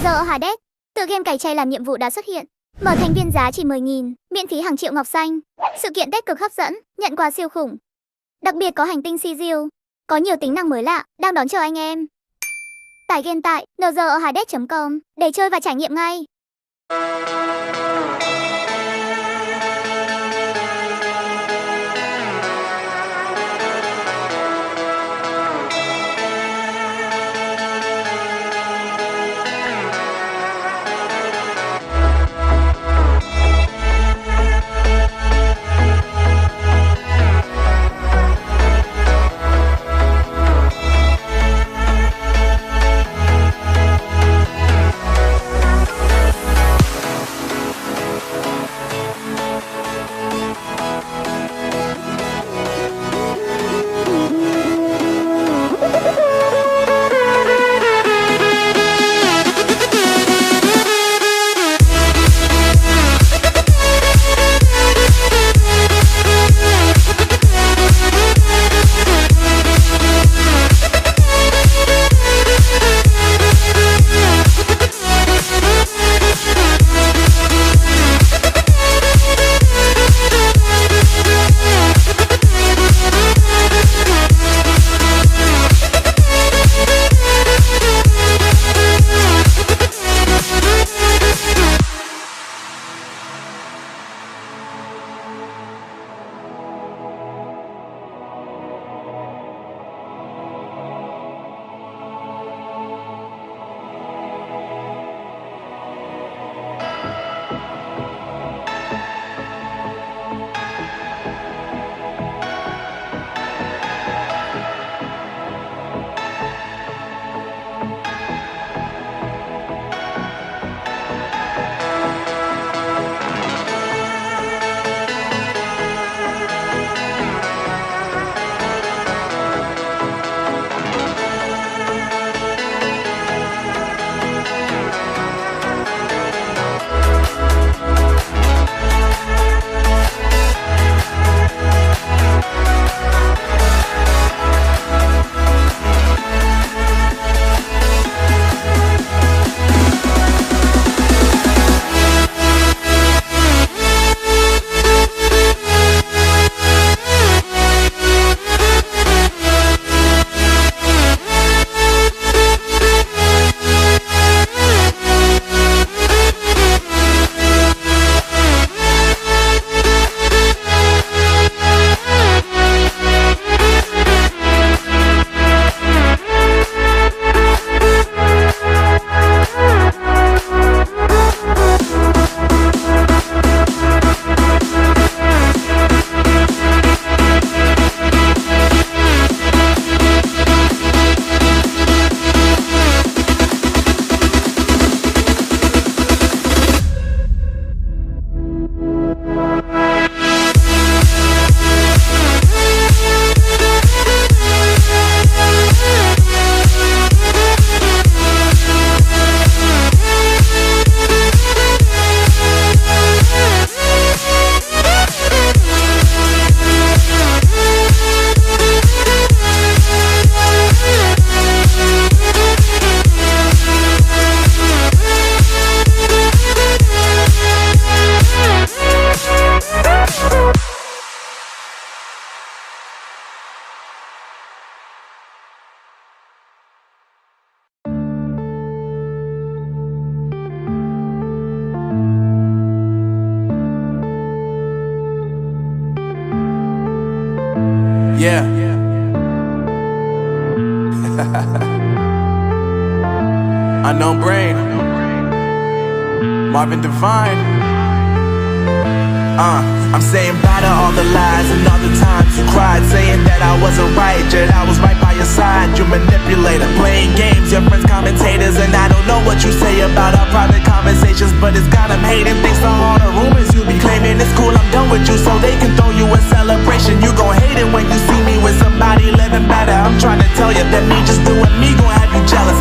giờ ở Hades, tựa game cày chay làm nhiệm vụ đã xuất hiện. Mở thành viên giá chỉ 10.000, miễn phí hàng triệu ngọc xanh. Sự kiện Tết cực hấp dẫn, nhận quà siêu khủng. Đặc biệt có hành tinh Sigil, có nhiều tính năng mới lạ đang đón chờ anh em. Tải game tại nzohades.com để chơi và trải nghiệm ngay. Yeah. Unknown Brain, Marvin Divine. I'm saying bye to all the lies and all the times you cried, saying that I wasn't right, yet I was right by your side. You manipulator, playing games, your friends commentators, and I don't know what you say about our private conversations, but it's got them hating. Thanks to all the rumors you be claiming. It's cool, I'm done with you, so they can throw you a celebration. You gon' hate it when you see me with somebody living better. I'm trying to tell you that me just doing me gon' have you jealous.